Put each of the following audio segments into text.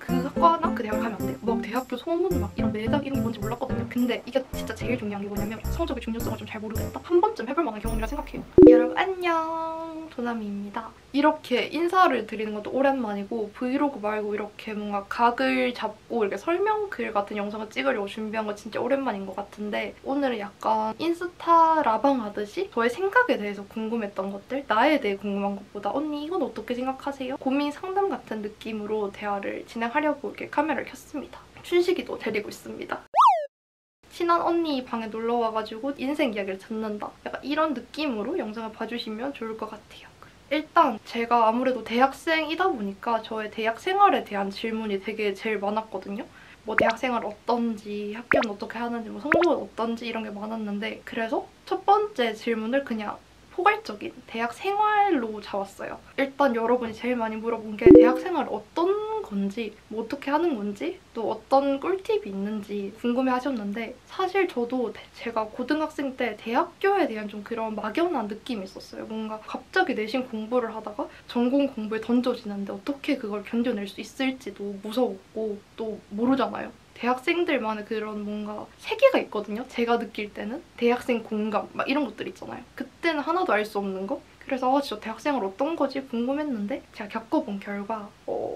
그 학과나 그 대학을 가면 안 돼요. 막 대학교 소문 막 이런 매작 이런 게 뭔지 몰랐거든요. 근데 이게 진짜 제일 중요한 게 뭐냐면 성적의 중요성을 좀 잘 모르겠다. 한 번쯤 해볼 만한 경험이라 생각해요. 여러분 안녕, 도나미입니다. 이렇게 인사를 드리는 것도 오랜만이고 브이로그 말고 이렇게 뭔가 각을 잡고 이렇게 설명글 같은 영상을 찍으려고 준비한 거 진짜 오랜만인 것 같은데 오늘은 약간 인스타 라방 하듯이 저의 생각에 대해서 궁금했던 것들, 나에 대해 궁금한 것보다 언니 이건 어떻게 생각하세요? 고민 상담 같은 느낌으로 대화를 진행하려고 이렇게 카메라를 켰습니다. 춘식이도 데리고 있습니다. 친한 언니 방에 놀러 와가지고 인생 이야기를 듣는다. 약간 이런 느낌으로 영상을 봐주시면 좋을 것 같아요. 일단 제가 아무래도 대학생이다 보니까 저의 대학 생활에 대한 질문이 되게 제일 많았거든요. 뭐 대학 생활 어떤지, 학교는 어떻게 하는지, 뭐 성적은 어떤지 이런 게 많았는데 그래서 첫 번째 질문을 그냥 포괄적인 대학 생활로 잡았어요. 일단 여러분이 제일 많이 물어본 게 대학 생활 어떤 건지, 뭐 어떻게 하는 건지, 또 어떤 꿀팁이 있는지 궁금해 하셨는데 사실 저도 제가 고등학생 때 대학교에 대한 좀 그런 막연한 느낌이 있었어요. 뭔가 갑자기 내신 공부를 하다가 전공 공부에 던져지는데 어떻게 그걸 견뎌낼 수 있을지도 무서웠고 또 모르잖아요. 대학생들만의 그런 뭔가 세계가 있거든요. 제가 느낄 때는 대학생 공감 막 이런 것들 있잖아요. 그때는 하나도 알 수 없는 거? 그래서 진짜 대학생활 어떤 거지 궁금했는데 제가 겪어본 결과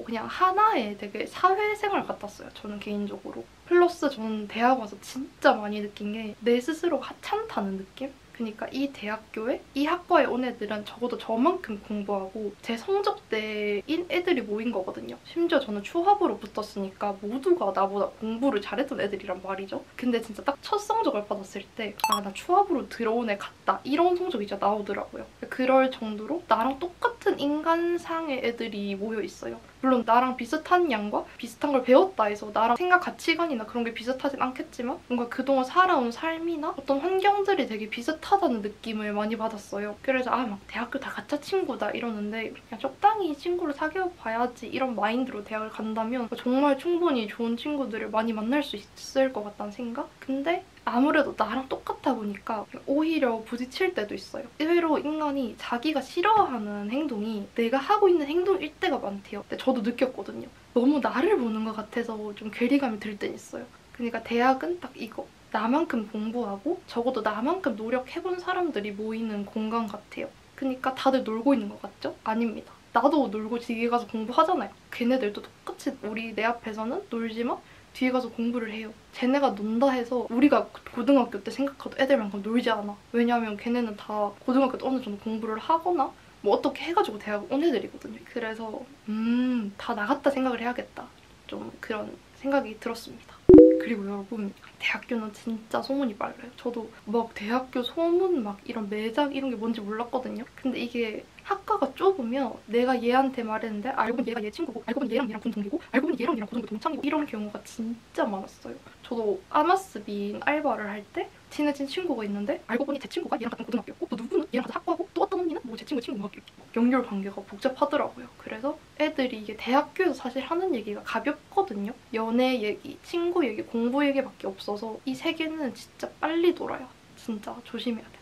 그냥 하나의 되게 사회생활 같았어요. 저는 개인적으로. 플러스 저는 대학 와서 진짜 많이 느낀 게 내 스스로가 하찮다는 느낌? 그러니까 이 대학교에 이 학과에 온 애들은 적어도 저만큼 공부하고 제 성적대인 애들이 모인 거거든요. 심지어 저는 추합으로 붙었으니까 모두가 나보다 공부를 잘했던 애들이란 말이죠. 근데 진짜 딱 첫 성적을 받았을 때 아, 나 추합으로 들어온 애 같다 이런 성적이 진짜 나오더라고요. 그럴 정도로 나랑 똑같은 인간상의 애들이 모여 있어요. 물론 나랑 비슷한 양과 비슷한 걸 배웠다 해서 나랑 생각 가치관이나 그런 게 비슷하진 않겠지만 뭔가 그동안 살아온 삶이나 어떤 환경들이 되게 비슷하다는 느낌을 많이 받았어요. 그래서 아, 막 대학교 다 가짜 친구다 이러는데 그냥 적당히 친구를 사귀어 봐야지 이런 마인드로 대학을 간다면 정말 충분히 좋은 친구들을 많이 만날 수 있을 것 같다는 생각? 근데 아무래도 나랑 똑같아 보니까 오히려 부딪힐 때도 있어요. 의외로 인간이 자기가 싫어하는 행동이 내가 하고 있는 행동일 때가 많대요. 근데 저도 느꼈거든요. 너무 나를 보는 것 같아서 좀 괴리감이 들 땐 있어요. 그러니까 대학은 딱 이거. 나만큼 공부하고 적어도 나만큼 노력해본 사람들이 모이는 공간 같아요. 그러니까 다들 놀고 있는 것 같죠? 아닙니다. 나도 놀고 뒤에 가서 공부하잖아요. 걔네들도 똑같이 내 앞에서는 놀지만 뒤에 가서 공부를 해요. 쟤네가 논다 해서 우리가 고등학교 때 생각하던 애들만큼 놀지 않아. 왜냐면 걔네는 다 고등학교 때 어느 정도 공부를 하거나 뭐 어떻게 해가지고 대학 온 애들이거든요. 그래서 다 나갔다 생각을 해야겠다. 좀 그런 생각이 들었습니다. 그리고 여러분, 대학교는 진짜 소문이 빨라요. 저도 막 대학교 소문 막 이런 매작 이런 게 뭔지 몰랐거든요. 근데 이게 학과가 좁으면 내가 얘한테 말했는데 알고 보니 얘가 얘 친구고 알고 보니 얘랑 군 동기고 알고 보니 얘랑 고등학교 동창이고 이런 경우가 진짜 많았어요. 저도 아마스빈 알바를 할 때 친해진 친구가 있는데 알고 보니 제 친구가 얘랑 같은 고등학교였고 또 누구는 얘랑 같은 학과고 또 어떤 언니는 뭐 제 친구의 친구 학교 연결 관계가 복잡하더라고요. 그래서 애들이 이게 대학교에서 사실 하는 얘기가 가볍거든요. 연애 얘기, 친구 얘기, 공부 얘기밖에 없어서 이 세계는 진짜 빨리 돌아요. 진짜 조심해야 돼요.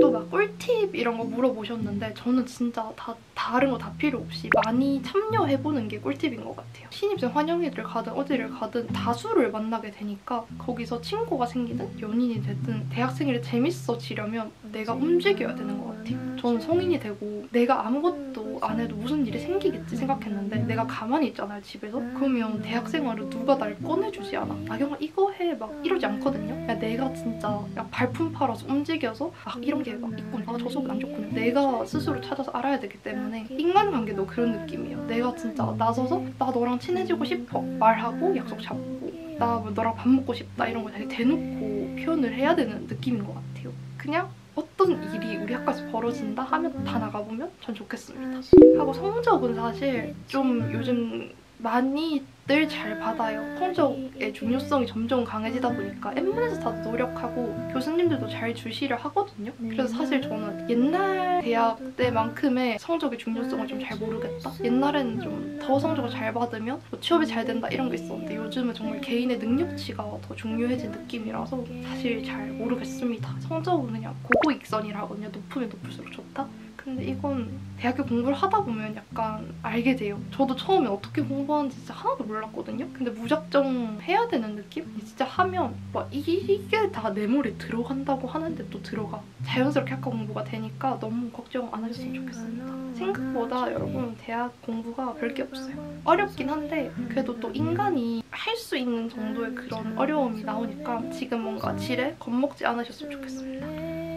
또 막 꿀팁 이런 거 물어보셨는데 저는 진짜 다른 거 다 필요 없이 많이 참여해보는 게 꿀팁인 것 같아요. 신입생 환영회를 가든 어디를 가든 다수를 만나게 되니까 거기서 친구가 생기든 연인이 되든 대학생활이 재밌어지려면 내가 움직여야 되는 것 같아요. 저는 성인이 되고 내가 아무것도 안 해도 무슨 일이 생기겠지 생각했는데 내가 가만히 있잖아요, 집에서. 그러면 대학생활은 누가 날 꺼내주지 않아. 나경아 이거 해 막 이러지 않거든요. 그냥 내가 진짜 그냥 발품 팔아서 움직여서 아 이런 게 막 있구나, 아 저 속은 안 좋구나, 내가 스스로 찾아서 알아야 되기 때문에 인간관계도 그런 느낌이에요. 내가 진짜 나서서 나 너랑 친해지고 싶어 말하고 약속 잡고 나 너랑 밥 먹고 싶다 이런 거 되게 대놓고 표현을 해야 되는 느낌인 것 같아요. 그냥 어떤 일이 우리 학과에서 벌어진다 하면 다 나가보면 전 좋겠습니다. 하고 성적은 사실 좀 요즘 많이들 잘 받아요. 성적의 중요성이 점점 강해지다 보니까 엠문에서 다들 노력하고 교수님들도 잘 주시려 하거든요. 그래서 사실 저는 옛날 대학 때만큼의 성적의 중요성을 좀 잘 모르겠다. 옛날에는 좀 더 성적을 잘 받으면 뭐 취업이 잘 된다 이런 게 있었는데 요즘은 정말 개인의 능력치가 더 중요해진 느낌이라서 사실 잘 모르겠습니다. 성적은 그냥 고고익선이라 하거든요. 높으면 높을수록 좋다. 근데 이건 대학교 공부를 하다 보면 약간 알게 돼요. 저도 처음에 어떻게 공부하는지 진짜 하나도 몰랐거든요. 근데 무작정 해야 되는 느낌? 진짜 하면 막 이게 다 내 머리에 들어간다고 하는데 또 들어가. 자연스럽게 학과 공부가 되니까 너무 걱정 안 하셨으면 좋겠습니다. 생각보다 여러분 대학 공부가 별게 없어요. 어렵긴 한데 그래도 또 인간이 할 수 있는 정도의 그런 어려움이 나오니까 지금 뭔가 지레 겁먹지 않으셨으면 좋겠습니다.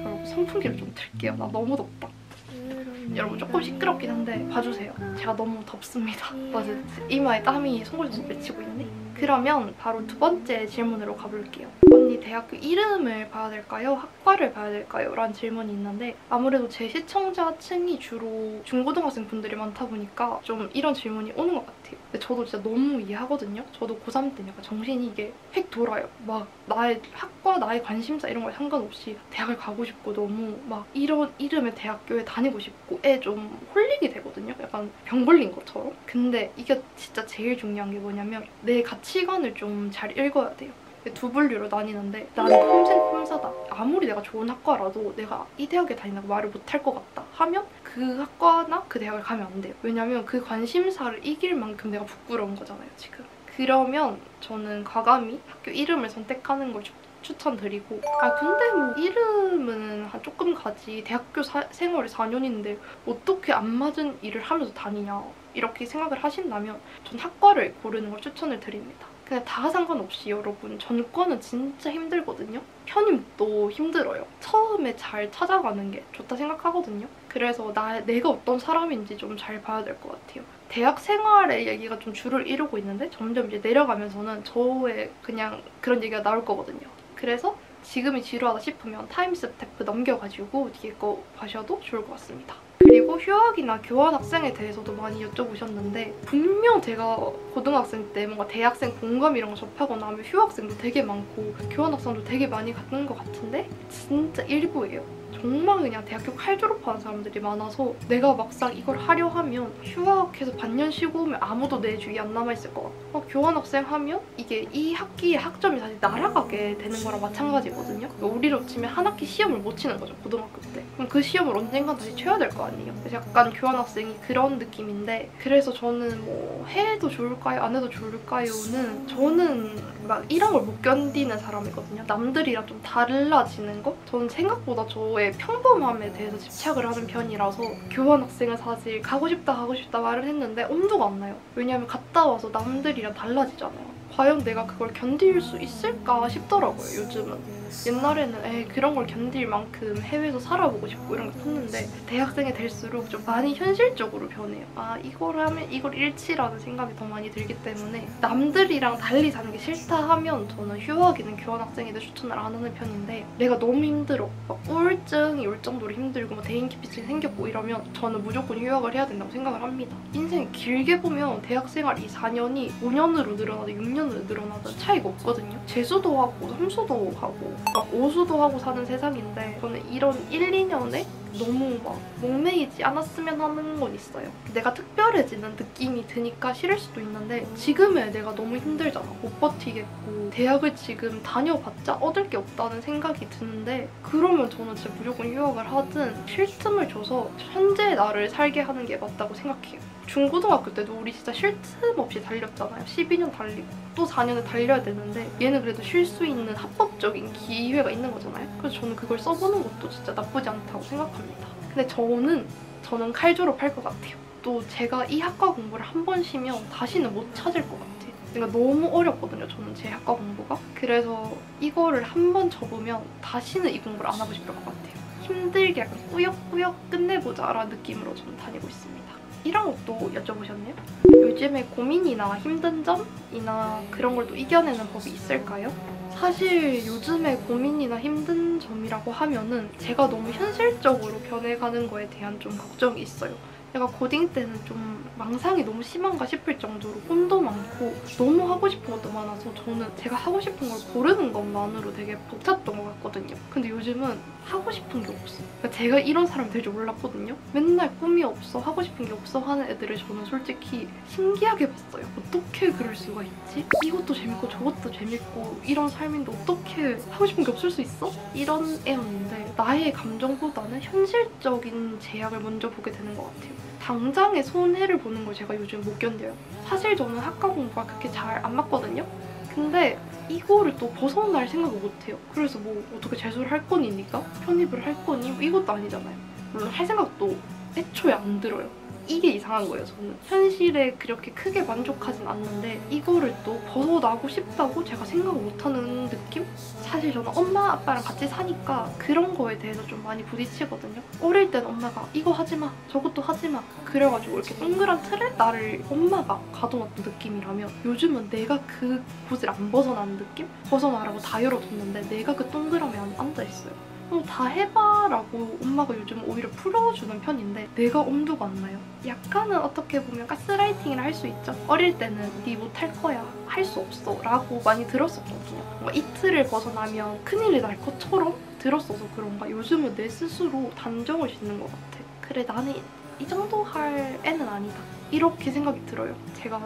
여러분 선풍기를 좀 틀게요. 나 너무 덥다. 여러분 조금 시끄럽긴 한데 봐주세요. 제가 너무 덥습니다. 맞아. 이마에 땀이 송골송골 맺히고 있네. 그러면 바로 두 번째 질문으로 가볼게요. 언니 대학교 이름을 봐야 될까요? 학과를 봐야 될까요? 라는 질문이 있는데 아무래도 제 시청자층이 주로 중고등학생 분들이 많다 보니까 좀 이런 질문이 오는 것 같아요. 근데 저도 진짜 너무 이해하거든요. 저도 고3 때 약간 정신이 이게 획 돌아요. 막 나의 학과, 나의 관심사 이런 거에 상관없이 대학을 가고 싶고 너무 막 이런 이름의 대학교에 다니고 싶고 에 좀 홀리게 되거든요. 약간 병 걸린 것처럼. 근데 이게 진짜 제일 중요한 게 뭐냐면 내 가치관을 좀 잘 읽어야 돼요. 두 분류로 나뉘는데 나는 평생 꼼사다. 아무리 내가 좋은 학과라도 내가 이 대학에 다닌다고 말을 못할 것 같다 하면 그 학과나 그 대학을 가면 안 돼요. 왜냐면 그 관심사를 이길 만큼 내가 부끄러운 거잖아요, 지금. 그러면 저는 과감히 학교 이름을 선택하는 걸 추천드리고 근데 뭐 이름은 한 조금 가지 대학교 생활이 4년인데 어떻게 안 맞은 일을 하면서 다니냐 이렇게 생각을 하신다면 전 학과를 고르는 걸 추천을 드립니다. 근데 다 상관없이 여러분 전과는 진짜 힘들거든요. 편입도 힘들어요. 처음에 잘 찾아가는 게 좋다 생각하거든요. 그래서 내가 어떤 사람인지 좀 잘 봐야 될 것 같아요. 대학 생활의 얘기가 좀 줄을 이루고 있는데 점점 이제 내려가면서는 저의 그냥 그런 얘기가 나올 거거든요. 그래서 지금이 지루하다 싶으면 타임스텝 넘겨가지고 뒤에 거 봐셔도 좋을 것 같습니다. 그리고 휴학이나 교환학생에 대해서도 많이 여쭤보셨는데 분명 제가 고등학생 때 뭔가 대학생 공감 이런 거 접하고 나면 휴학생도 되게 많고 교환학생도 되게 많이 갔는 것 같은데 진짜 일부예요. 정말 그냥 대학교 칼 졸업하는 사람들이 많아서 내가 막상 이걸 하려 하면 휴학해서 반년 쉬고 오면 아무도 내 주위에 안 남아있을 것 같고 교환학생 하면 이게 이 학기의 학점이 사실 날아가게 되는 거랑 마찬가지거든요. 우리로 치면 한 학기 시험을 못 치는 거죠, 고등학교 때. 그럼 그 시험을 언젠간 다시 쳐야 될 거 아니에요. 그래서 약간 교환학생이 그런 느낌인데 그래서 저는 뭐 해도 좋을까요? 안 해도 좋을까요?는 저는 막 이런 걸 못 견디는 사람이거든요. 남들이랑 좀 달라지는 거? 저는 생각보다 저의 평범함에 대해서 집착을 하는 편이라서 교환학생은 사실 가고 싶다 말을 했는데 엄두가 안 나요. 왜냐하면 갔다 와서 남들이랑 달라지잖아요. 과연 내가 그걸 견딜 수 있을까 싶더라고요, 요즘은. 옛날에는 그런 걸 견딜 만큼 해외에서 살아보고 싶고 이런 게 컸는데 대학생이 될수록 좀 많이 현실적으로 변해요. 이걸 하면 이걸 잃지라는 생각이 더 많이 들기 때문에 남들이랑 달리 사는 게 싫다 하면 저는 휴학이든 교환학생이든 추천을 안 하는 편인데 내가 너무 힘들어. 막 우울증이 올 정도로 힘들고 막 대인기피증이 생겼고 이러면 저는 무조건 휴학을 해야 된다고 생각을 합니다. 인생 길게 보면 대학생활 이 4년이 5년으로 늘어나든 6년으로 늘어나든 차이가 없거든요. 재수도 하고 삼수도 하고 막 오수도 하고 사는 세상인데 저는 이런 1, 2년에 너무 막 목매이지 않았으면 하는 건 있어요. 내가 특별해지는 느낌이 드니까 싫을 수도 있는데 지금의 내가 너무 힘들잖아. 못 버티겠고 대학을 지금 다녀봤자 얻을 게 없다는 생각이 드는데 그러면 저는 진짜 무조건 휴학을 하든 쉴 틈을 줘서 현재의 나를 살게 하는 게 맞다고 생각해요. 중고등학교 때도 우리 진짜 쉴 틈 없이 달렸잖아요. 12년 달리고 또 4년을 달려야 되는데 얘는 그래도 쉴 수 있는 합법적인 기회가 있는 거잖아요. 그래서 저는 그걸 써보는 것도 진짜 나쁘지 않다고 생각합니다. 근데 저는 칼 졸업할 것 같아요. 또 제가 이 학과 공부를 한 번 쉬면 다시는 못 찾을 것 같아요. 그러니까 너무 어렵거든요, 저는 제 학과 공부가. 그래서 이거를 한 번 접으면 다시는 이 공부를 안 하고 싶을 것 같아요. 힘들게 약간 꾸역꾸역 끝내보자 라는 느낌으로 저는 다니고 있습니다. 이런 것도 여쭤보셨네요. 요즘에 고민이나 힘든 점이나 그런 걸 또 이겨내는 법이 있을까요? 사실 요즘에 고민이나 힘든 점이라고 하면은 제가 너무 현실적으로 변해가는 거에 대한 좀 걱정이 있어요. 내가 고딩 때는 좀 망상이 너무 심한가 싶을 정도로 꿈도 많고 너무 하고 싶은 것도 많아서 저는 제가 하고 싶은 걸 고르는 것만으로 되게 벅찼던 것 같거든요. 근데 요즘은 하고 싶은 게 없어. 그러니까 제가 이런 사람이 될 줄 몰랐거든요. 맨날 꿈이 없어, 하고 싶은 게 없어 하는 애들을 저는 솔직히 신기하게 봤어요. 어떻게 그럴 수가 있지? 이것도 재밌고 저것도 재밌고 이런 삶인데 어떻게 하고 싶은 게 없을 수 있어? 이런 애였는데 나의 감정보다는 현실적인 제약을 먼저 보게 되는 것 같아요. 당장의 손해를 보는 걸 제가 요즘 못 견뎌요. 사실 저는 학과 공부가 그렇게 잘 안 맞거든요. 근데 이거를 또 벗어날 생각을 못해요. 그래서 뭐 어떻게 재수를 할 거니까? 편입을 할 거니? 뭐 이것도 아니잖아요. 물론 할 생각도 애초에 안 들어요. 이게 이상한 거예요, 저는. 현실에 그렇게 크게 만족하진 않는데 이거를 또 벗어나고 싶다고 제가 생각을 못하는 느낌? 사실 저는 엄마, 아빠랑 같이 사니까 그런 거에 대해서 좀 많이 부딪히거든요. 어릴 땐 엄마가 이거 하지 마, 저것도 하지 마 그래가지고 이렇게 동그란 틀에 나를 엄마가 가둬놨던 느낌이라면 요즘은 내가 그 곳을 안 벗어나는 느낌? 벗어나라고 다 열어뒀는데 내가 그 동그라미에 안 앉아있어요. 다 해봐라고 엄마가 요즘 오히려 풀어주는 편인데 내가 엄두가 안 나요. 약간은 어떻게 보면 가스라이팅이라 할 수 있죠. 어릴 때는 네 못할 거야, 할 수 없어 라고 많이 들었었거든요. 뭔가 이틀을 벗어나면 큰일이 날 것처럼 들었어서 그런가 요즘은 내 스스로 단정을 짓는 것 같아. 그래, 나는 이 정도 할 애는 아니다. 이렇게 생각이 들어요. 제가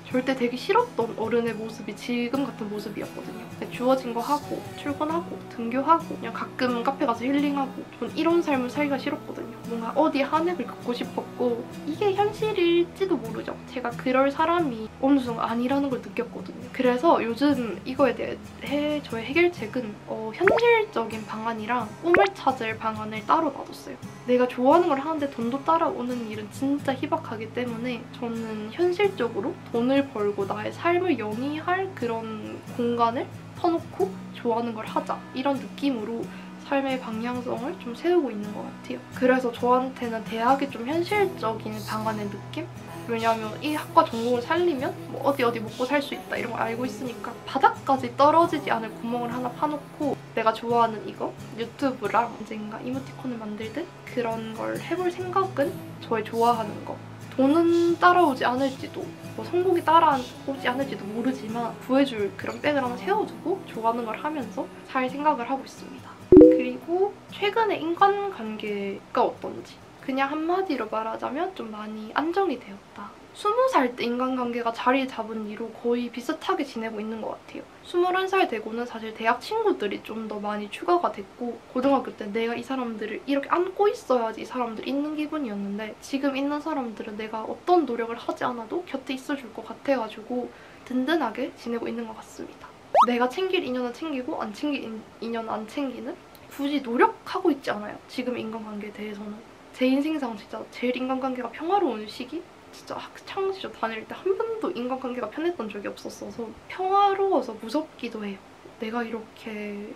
절대 되게 싫었던 어른의 모습이 지금 같은 모습이었거든요. 주어진 거 하고, 출근하고, 등교하고, 그냥 가끔 카페 가서 힐링하고 전 이런 삶을 살기가 싫었거든요. 뭔가 어디 한 획을 긋고 싶었고 이게 현실일지도 모르죠. 제가 그럴 사람이 어느 순간 아니라는 걸 느꼈거든요. 그래서 요즘 이거에 대해 저의 해결책은 현실적인 방안이랑 꿈을 찾을 방안을 따로 놔뒀어요. 내가 좋아하는 걸 하는데 돈도 따라오는 일은 진짜 희박하기 때문에 저는 현실적으로 돈을 벌고 나의 삶을 영위할 그런 공간을 터놓고 좋아하는 걸 하자 이런 느낌으로 삶의 방향성을 좀 세우고 있는 것 같아요. 그래서 저한테는 대학이 좀 현실적인 방안의 느낌? 왜냐하면 이 학과 전공을 살리면 뭐 어디 먹고 살 수 있다 이런 걸 알고 있으니까 바닥까지 떨어지지 않을 구멍을 하나 파놓고 내가 좋아하는 이거 유튜브랑 언젠가 이모티콘을 만들듯 그런 걸 해볼 생각은 저의 좋아하는 거. 돈은 따라오지 않을지도 뭐 성공이 따라오지 않을지도 모르지만 구해줄 그런 백을 하나 세워두고 좋아하는 걸 하면서 살 생각을 하고 있습니다. 그리고 최근에 인간관계가 어떤지 그냥 한마디로 말하자면 좀 많이 안정이 되었다. 20살 때 인간관계가 자리 잡은 뒤로 거의 비슷하게 지내고 있는 것 같아요. 21살 되고는 사실 대학 친구들이 좀 더 많이 추가가 됐고 고등학교 때 내가 이 사람들을 이렇게 안고 있어야지 이 사람들이 있는 기분이었는데 지금 있는 사람들은 내가 어떤 노력을 하지 않아도 곁에 있어줄 것 같아가지고 든든하게 지내고 있는 것 같습니다. 내가 챙길 인연은 챙기고 안 챙길 인연은 안 챙기는? 굳이 노력하고 있지 않아요. 지금 인간관계에 대해서는. 제 인생상 진짜 제일 인간관계가 평화로운 시기? 진짜 학창시절 다닐 때 한 번도 인간관계가 편했던 적이 없었어서 평화로워서 무섭기도 해요. 내가 이렇게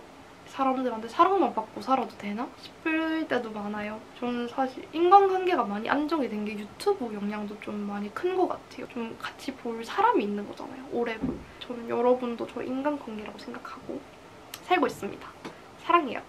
사람들한테 사랑만 받고 살아도 되나? 싶을 때도 많아요. 저는 사실 인간관계가 많이 안정이 된 게 유튜브 영향도 좀 많이 큰 것 같아요. 좀 같이 볼 사람이 있는 거잖아요. 오래 볼. 저는 여러분도 저 인간관계라고 생각하고 살고 있습니다. 사랑해요.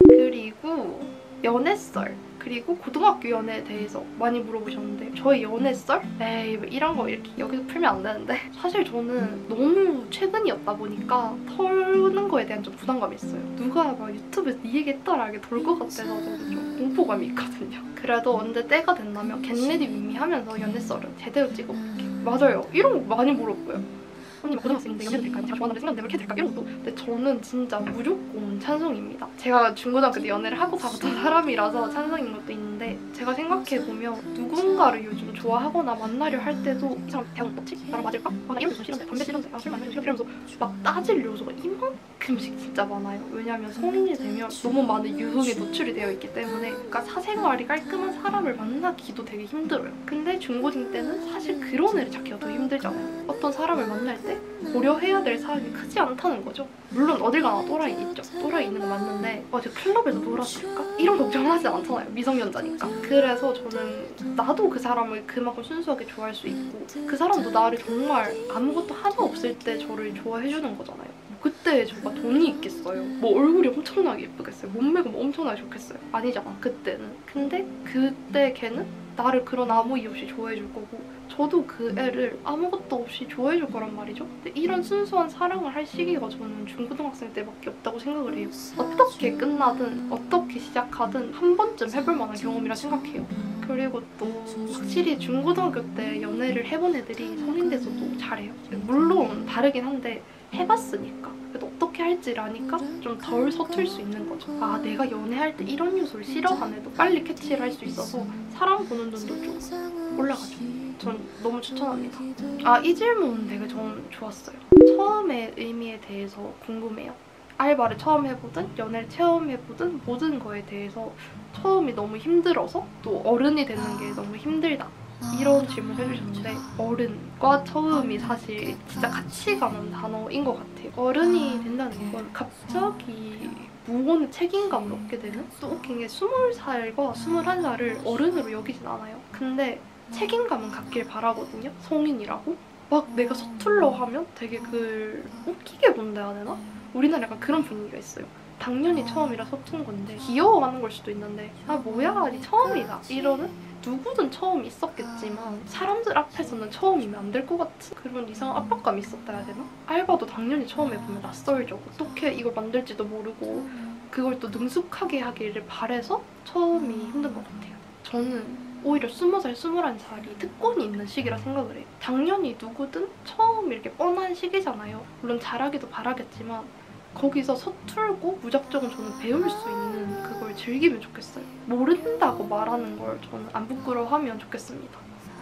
그리고 연애썰 그리고 고등학교 연애에 대해서 많이 물어보셨는데 저의 연애썰? 에이 뭐 이런 거 이렇게 여기서 풀면 안 되는데 사실 저는 너무 최근이었다 보니까 털는 거에 대한 좀 부담감이 있어요. 누가 막 유튜브에서 네 얘기했더라 이렇게 돌 것 같아서 저는 좀 공포감이 있거든요. 그래도 언제 때가 된다면 겟레디 위미 하면서 연애썰은 제대로 찍어볼게요. 맞아요. 이런 거 많이 물어봐요. 언니 고등학생인데 연애도 될까요? 제가 좋아하는 생각인데 왜 이렇게 될까? 이런 것도. 근데 저는 진짜 무조건 찬성입니다. 제가 중고등학교 때 연애를 하고 살았던 사람이라서 찬성인 것도 있는데 제가 생각해보면 누군가를 요즘 좋아하거나 만나려 할 때도 이 사람 대학 어떻지? 나랑 맞을까? 아, 나 이런 거 싫은데 담배 싫은데 술 마시는 거 싫은데 이러면서 막 따질 요소가 이만큼씩 진짜 많아요. 왜냐하면 성인이 되면 너무 많은 유혹에 노출이 되어 있기 때문에 그러니까 사생활이 깔끔한 사람을 만나기도 되게 힘들어요. 근데 중고딩 때는 사실 그런 애를 찾기가 더 힘들잖아요. 어떤 사람을 만날 때 고려해야 될 사람이 크지 않다는 거죠. 물론 어딜 가나 또라이 있죠. 또라이 있는 거 맞는데 저 클럽에서 놀았을까? 이런 걱정을 하지 않잖아요. 미성년자니까. 그래서 저는 나도 그 사람을 그만큼 순수하게 좋아할 수 있고 그 사람도 나를 정말 아무것도 하나 없을 때 저를 좋아해주는 거잖아요. 그 그때 저가 돈이 있겠어요? 뭐 얼굴이 엄청나게 예쁘겠어요? 몸매가 뭐 엄청나게 좋겠어요? 아니잖아, 그때는. 근데 그때 걔는 나를 그런 아무 이유 없이 좋아해줄 거고 저도 그 애를 아무것도 없이 좋아해줄 거란 말이죠. 근데 이런 순수한 사랑을 할 시기가 저는 중고등학생 때밖에 없다고 생각을 해요. 어떻게 끝나든 어떻게 시작하든 한 번쯤 해볼 만한 경험이라 생각해요. 그리고 또 확실히 중고등학교 때 연애를 해본 애들이 성인 돼서도 잘해요. 물론 다르긴 한데 해봤으니까 그래도 어떻게 할지를 아니까 좀 덜 서툴 수 있는 거죠. 아, 내가 연애할 때 이런 요소를 싫어하는 애도 빨리 캐치를 할 수 있어서 사람 보는 눈도 좀 올라가죠. 전 너무 추천합니다. 아, 이 질문 되게 전 좋았어요. 처음의 의미에 대해서 궁금해요. 알바를 처음 해보든 연애를 처음 해보든 모든 거에 대해서 처음이 너무 힘들어서 또 어른이 되는 게 너무 힘들다 이런 질문 해주셨는데 어른과 처음이 사실 진짜 같이 가는 단어인 것 같아요. 어른이 된다는 건 갑자기 무언의 책임감을 얻게 되는? 또 웃긴 게 20살과 21살을 어른으로 여기진 않아요. 근데 책임감은 갖길 바라거든요. 성인이라고. 막 내가 서툴러 하면 되게 웃기게 본다 해야 되나? 우리나라 약간 그런 분위기가 있어요. 당연히 처음이라 서툰 건데 귀여워하는 걸 수도 있는데 아 뭐야 니 처음이다 이러는? 누구든 처음이 있었겠지만 사람들 앞에서는 처음이면 안 될 것 같은 그런 이상한 압박감이 있었다 해야 되나? 알바도 당연히 처음 해보면 낯설죠. 어떻게 이걸 만들지도 모르고 그걸 또 능숙하게 하기를 바래서 처음이 힘든 것 같아요. 저는 오히려 20살, 21살이 특권이 있는 시기라 생각을 해요. 당연히 누구든 처음 이렇게 뻔한 시기잖아요. 물론 잘하기도 바라겠지만 거기서 서툴고 무작정은 저는 배울 수 있는 그걸 즐기면 좋겠어요. 모른다고 말하는 걸 저는 안 부끄러워하면 좋겠습니다.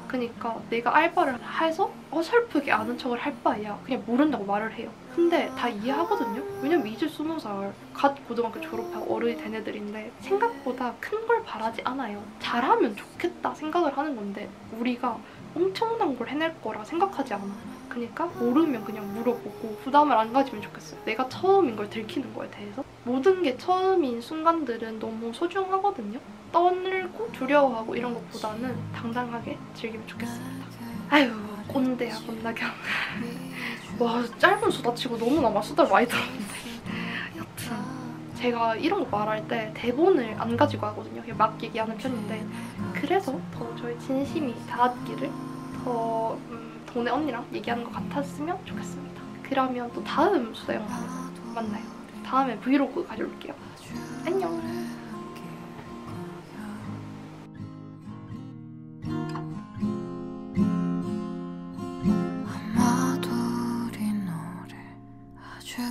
그러니까 내가 알바를 해서 어설프게 아는 척을 할 바에야 그냥 모른다고 말을 해요. 근데 다 이해하거든요? 왜냐면 이제 20살 갓 고등학교 졸업하고 어른이 된 애들인데 생각보다 큰 걸 바라지 않아요. 잘하면 좋겠다 생각을 하는 건데 우리가 엄청난 걸 해낼 거라 생각하지 않아. 그러니까 모르면 그냥 물어보고 부담을 안 가지면 좋겠어요. 내가 처음인 걸 들키는 거에 대해서. 모든 게 처음인 순간들은 너무 소중하거든요. 떠들고 두려워하고 이런 것보다는 당당하게 즐기면 좋겠습니다. 아유 꼰대야 꼰나경. 와 짧은 수다치고 너무나 수다를 많이 들었는데 여튼 제가 이런 거 말할 때 대본을 안 가지고 하거든요. 그냥 막 얘기하는 편인데 그래서 더 저희 진심이 닿았기를 더 동네 언니랑 얘기하는 것 같았으면 좋겠습니다. 그러면 또 다음 수다 영상에서 만나요. 다음에 브이로그 가져올게요. 안녕. 아마도 우리 노래 아주